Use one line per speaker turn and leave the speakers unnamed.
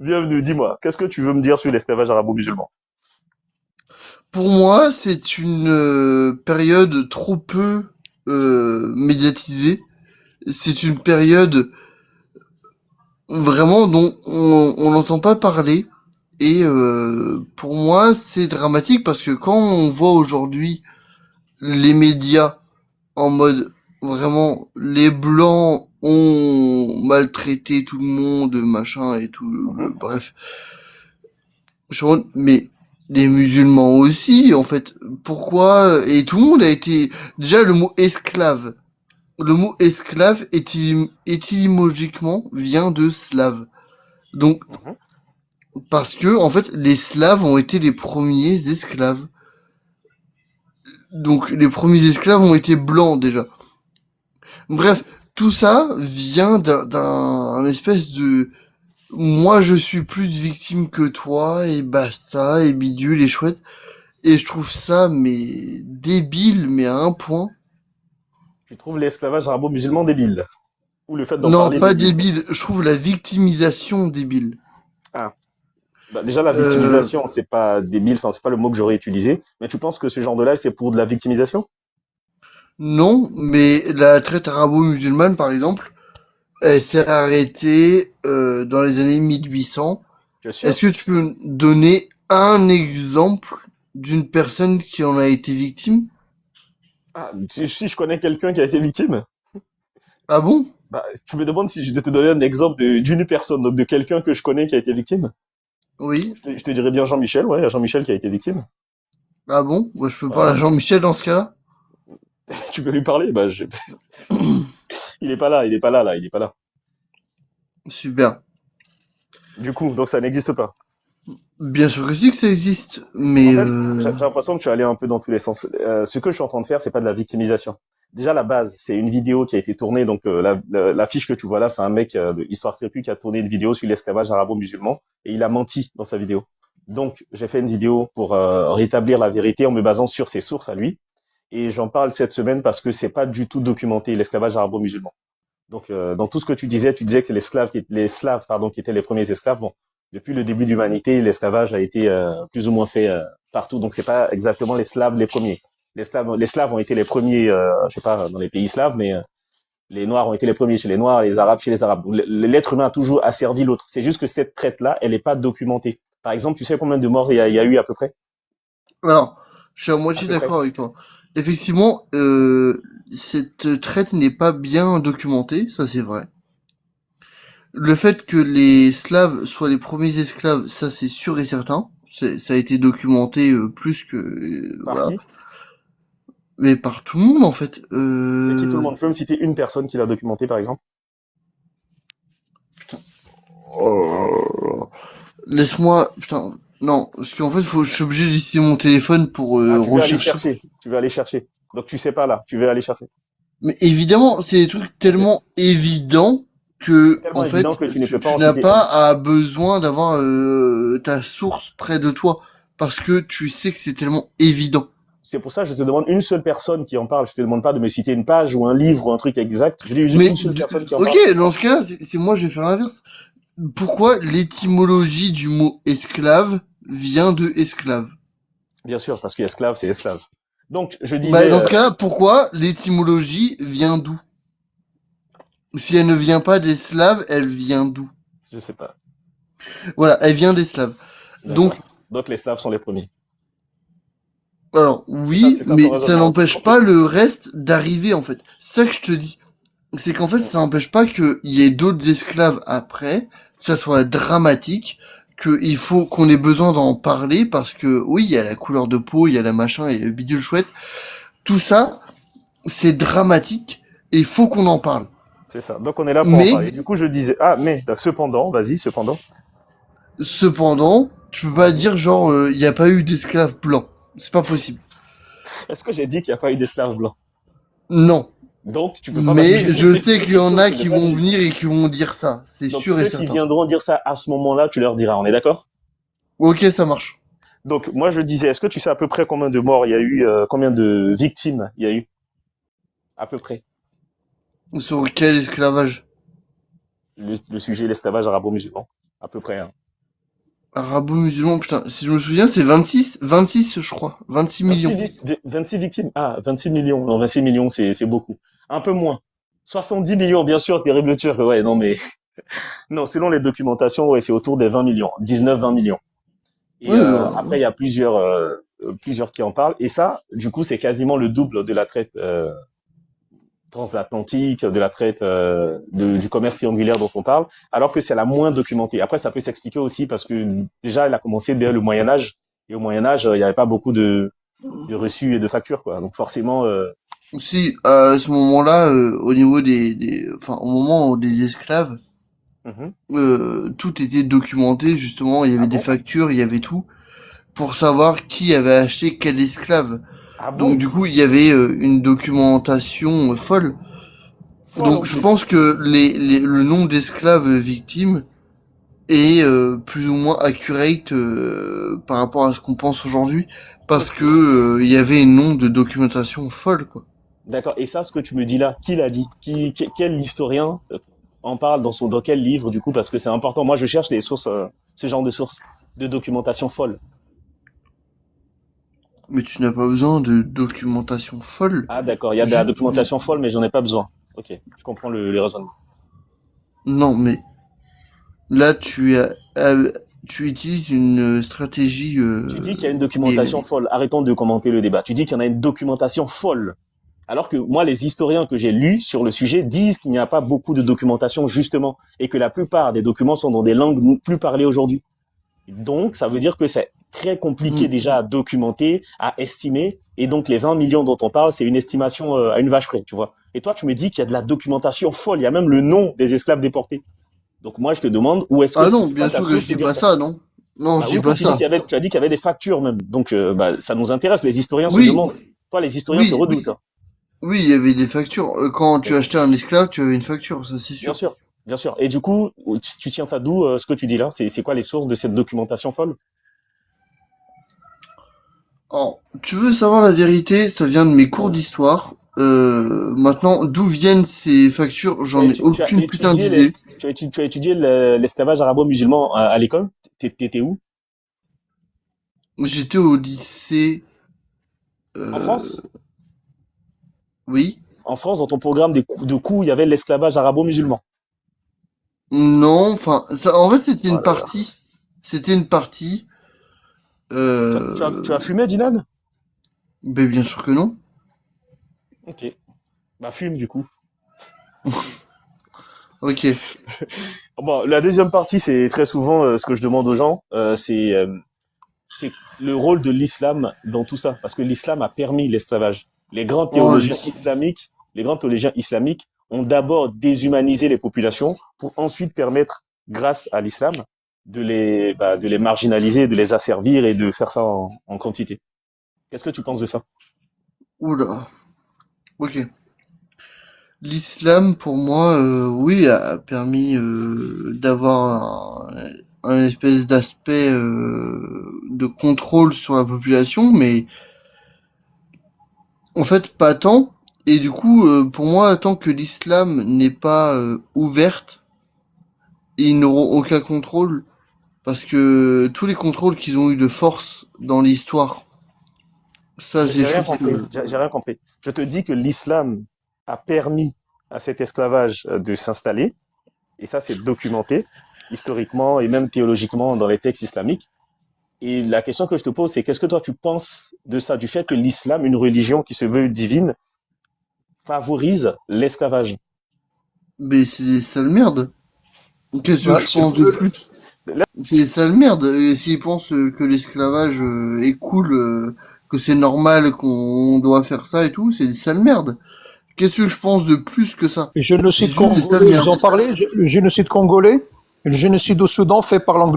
Bienvenue, dis-moi, qu'est-ce que tu veux me dire sur l'esclavage arabo-musulman?
Pour moi, c'est une période trop peu médiatisée. C'est une période vraiment dont on n'entend pas parler. Et pour moi, c'est dramatique parce que quand on voit aujourd'hui les médias en mode vraiment les blancs ont maltraité tout le monde, machin et tout,
Mhm.
bref. Mais les musulmans aussi, en fait. Pourquoi? Et tout le monde a été... Déjà, le mot esclave. Le mot esclave, étymologiquement, vient de slave. Donc,
Mhm.
parce que, en fait, les Slaves ont été les premiers esclaves. Donc, les premiers esclaves ont été blancs, déjà. Bref, tout ça vient d'un espèce de... Moi, je suis plus victime que toi, et basta, et bidule, et chouette. Et je trouve ça, mais débile, mais à un point.
Tu trouves l'esclavage arabo-musulman débile? Ou le fait d'en
Non,
parler
pas
débile?
débile. Je trouve la victimisation débile.
Ah, bah, déjà la
Euh,
victimisation, c'est pas débile, enfin c'est pas le mot que j'aurais utilisé, mais tu penses que ce genre de live, c'est pour de la victimisation?
non, mais la traite arabo-musulmane, par exemple, elle s'est arrêtée dans les années 1800.
Tu es sûr?
Est-ce que tu peux me donner un exemple d'une personne qui en a été victime?
Ah, si je connais quelqu'un qui a été victime,
Ah bon?
bah, tu me demandes si je vais te donner un exemple d'une personne, donc de quelqu'un que je connais qui a été victime.
Oui.
Je te dirais bien Jean-Michel, ouais, Jean-Michel qui a été victime.
Ah bon? Moi, je peux parler à
Voilà.
Jean-Michel dans ce cas-là?
Tu peux lui parler? Bah, il est pas là, il est pas là, là, il est pas là.
Super.
Du coup, donc ça n'existe pas.
Bien sûr que si que ça existe,
En
mais
fait, j'ai l'impression que tu es allé un peu dans tous les sens. Ce que je suis en train de faire, c'est pas de la victimisation. Déjà, la base, c'est une vidéo qui a été tournée. Donc, la fiche que tu vois là, c'est un mec de Histoire Crépue qui a tourné une vidéo sur l'esclavage arabo-musulman et il a menti dans sa vidéo. Donc, j'ai fait une vidéo pour rétablir la vérité en me basant sur ses sources à lui. Et j'en parle cette semaine parce que c'est pas du tout documenté l'esclavage arabo-musulman. Donc, dans tout ce que tu disais que les Slaves, pardon, qui étaient les premiers esclaves. Bon, depuis le début de l'humanité, l'esclavage a été plus ou moins fait partout. Donc, c'est pas exactement les Slaves les premiers. Les Slaves ont été les premiers, je sais pas, dans les pays slaves, mais les Noirs ont été les premiers chez les Noirs, les Arabes chez les Arabes. Donc, l'être humain a toujours asservi l'autre. C'est juste que cette traite-là, elle n'est pas documentée. Par exemple, tu sais combien de morts il y a eu à peu près?
alors, je suis à
À
moitié
peu près.
d'accord avec toi. Effectivement, cette traite n'est pas bien documentée, ça c'est vrai. Le fait que les Slaves soient les premiers esclaves, ça c'est sûr et certain. Ça a été documenté plus que
Par
voilà,
qui?
mais par tout le monde en fait.
C'est qui tout le monde? Tu peux me citer une personne qui l'a documenté, par exemple?
Oh, laisse-moi, putain, non, parce qu'en fait, je suis obligé d'utiliser mon téléphone pour
Ah, tu veux aller
rechercher.
chercher. Tu veux aller chercher. Donc, tu sais pas là. Tu veux aller chercher.
Mais évidemment, c'est des trucs
Ok.
tellement évidents
C'est
que,
tellement
en
évident
fait,
que tu ne peux pas
tu
en
n'as
citer
pas
une.
à besoin d'avoir ta source près de toi parce que tu sais que c'est tellement évident.
C'est pour ça que je te demande une seule personne qui en parle. Je te demande pas de me citer une page ou un livre ou un truc exact. Je dis juste une
Mais
seule personne qui en
ok,
parle.
dans ce cas-là, c'est moi, je vais faire l'inverse. Pourquoi l'étymologie du mot esclave vient de esclave?
Bien sûr, parce qu'esclave, c'est esclave. Donc, je
Bah,
disais,
dans ce cas-là, pourquoi l'étymologie vient d'où? Si elle ne vient pas des Slaves, elle vient d'où?
je sais pas.
Voilà, elle vient des Slaves. Donc,
D'accord. Donc, les Slaves sont les premiers.
alors,
C'est
oui,
ça ton
mais ça
raisonnement.
n'empêche
Ok.
pas le reste d'arriver, en fait. C'est ça que je te dis. C'est qu'en fait, ça n'empêche pas qu'il y ait d'autres esclaves après, que ça soit dramatique, qu'il faut qu'on ait besoin d'en parler, parce que, oui, il y a la couleur de peau, il y a la machin, il y a le bidule chouette. Tout ça, c'est dramatique, et il faut qu'on en parle.
C'est ça. Donc, on est là pour en parler.
Mais,
Du coup, je disais, ah, mais, cependant, vas-y, cependant.
cependant, tu peux pas dire, genre, il n'y a pas eu d'esclaves blancs. C'est pas possible.
Est-ce que j'ai dit qu'il n'y a pas eu d'esclaves blancs?
Non.
Donc, tu peux pas
Mais je
m'accuser
sais
sur
qu'il y
quelque
en
chose
a
que j'ai
qui
pas
vont
dit.
venir et qui vont dire ça. C'est
Donc,
sûr et
ceux qui
certain.
viendront dire ça à ce moment-là, tu leur diras, on est d'accord?
Ok, ça marche.
Donc, moi, je disais, est-ce que tu sais à peu près combien de morts il y a eu, combien de victimes il y a eu? À peu près.
Sur quel esclavage?
Le sujet, l'esclavage arabo-musulman. À peu près, hein.
Arabo-musulman, putain, si je me souviens, c'est 26, je crois. 26
26,
millions.
26 victimes. Ah, 26 millions. Non, 26 millions, c'est beaucoup. Un peu moins. 70 millions, bien sûr, terrible turc. Ouais, non, mais, non, selon les documentations, ouais, c'est autour des 20 millions. 19, 20 millions. Et
Ouais,
après, il y a plusieurs qui en parlent. Et ça, du coup, c'est quasiment le double de la traite transatlantique, de la traite du commerce triangulaire dont on parle, alors que c'est la moins documentée. Après, ça peut s'expliquer aussi parce que déjà, elle a commencé dès le Moyen Âge. Et au Moyen Âge, il n'y avait pas beaucoup de reçus et de factures, quoi. Donc forcément,
si, à ce moment-là, au niveau enfin, au moment des esclaves,
mhm.
tout était documenté, justement, il y
Ah
avait des
bon?
factures, il y avait tout, pour savoir qui avait acheté quel esclave.
Ah
Donc,
bon?
du coup, il y avait une documentation folle.
Folle en
Donc, je pense
plus.
que le nombre d'esclaves victimes est plus ou moins accurate par rapport à ce qu'on pense aujourd'hui, parce que
Ok.
il y avait un nombre de documentation folle, quoi.
D'accord. Et ça, ce que tu me dis là, qui l'a dit? Quel historien en parle dans quel livre, du coup, parce que c'est important. Moi, je cherche les sources, ce genre de sources, de documentation folle.
Mais tu n'as pas besoin de documentation folle.
Ah, d'accord. Il y a de la
Juste,
documentation folle, mais j'en ai pas besoin. Ok. Je comprends le raisonnement.
non, mais là, tu utilises une stratégie
Tu dis qu'il y a une
qui
documentation
est...
folle. Arrêtons de commenter le débat. Tu dis qu'il y en a une documentation folle. Alors que moi, les historiens que j'ai lus sur le sujet disent qu'il n'y a pas beaucoup de documentation, justement, et que la plupart des documents sont dans des langues plus parlées aujourd'hui. Donc, ça veut dire que c'est très compliqué
Hmm.
déjà à documenter, à estimer. Et donc, les 20 millions dont on parle, c'est une estimation à une vache près, tu vois. Et toi, tu me dis qu'il y a de la documentation folle. Il y a même le nom des esclaves déportés. Donc, moi, je te demande où est-ce
Ah
que
non,
c'est quoi
bien
ta
sûr que
source
je
pour
dis
dire
pas
ça?
ça, non. Non,
Bah
je dis
oui, puis
pas ça.
tu as dit qu'il y avait des factures même. Donc, bah, ça nous intéresse. Les historiens se
Oui,
demandent. Toi, les historiens te
oui,
redoutent,
oui.
hein.
Oui, il y avait des factures. Quand tu achetais un esclave, tu avais une facture, ça c'est
Bien
sûr.
sûr, bien sûr. Et du coup, tu tiens ça d'où, ce que tu dis là? C'est quoi les sources de cette documentation folle?
Alors, tu veux savoir la vérité, ça vient de mes cours d'histoire. Maintenant, d'où viennent ces factures, j'en ai
Tu as
aucune putain
étudié
d'idée.
tu as étudié l'esclavage arabo-musulman à l'école? T'étais où?
J'étais au lycée,
En
euh,
France?
oui.
En France, dans ton programme de cours, il y avait l'esclavage arabo-musulman.
Non, enfin, ça, en fait, c'était
Oh
une
là là.
partie. C'était une partie.
Tu as
Euh,
fumé, Dinan?
ben bien sûr que non.
Ok. Bah, fume, du coup.
Ok.
Bon, la deuxième partie, c'est très souvent ce que je demande aux gens, c'est le rôle de l'islam dans tout ça, parce que l'islam a permis l'esclavage.
Oh,
Les grands théologiens islamiques ont d'abord déshumanisé les populations pour ensuite permettre, grâce à l'islam, de les marginaliser, de les asservir et de faire ça en quantité. Qu'est-ce que tu penses de ça?
oula. Ok. L'islam, pour moi, oui, a permis d'avoir un espèce d'aspect de contrôle sur la population, mais en fait, pas tant. Et du coup, pour moi, tant que l'islam n'est pas ouverte, ils n'auront aucun contrôle, parce que tous les contrôles qu'ils ont eu de force dans l'histoire, ça, c'est
J'ai
des
rien
choses
compris.
que...
J'ai rien compris. Je te dis que l'islam a permis à cet esclavage de s'installer, et ça c'est documenté historiquement et même théologiquement dans les textes islamiques. Et la question que je te pose, c'est qu'est-ce que toi tu penses de ça, du fait que l'islam, une religion qui se veut divine, favorise l'esclavage?
Mais c'est des sales merdes. Qu'est-ce que
Bah,
je
c'est un
pense de
peu,
plus? C'est des sales merdes. Et s'ils pensent que l'esclavage est cool, que c'est normal qu'on doit faire ça et tout, c'est des sales merdes. Qu'est-ce que je pense de plus que ça?
le
C'est
génocide
juste des sales
congolais, vous
merdes.
en parlez? Le génocide congolais? Et le génocide au Soudan fait par l'Angleterre.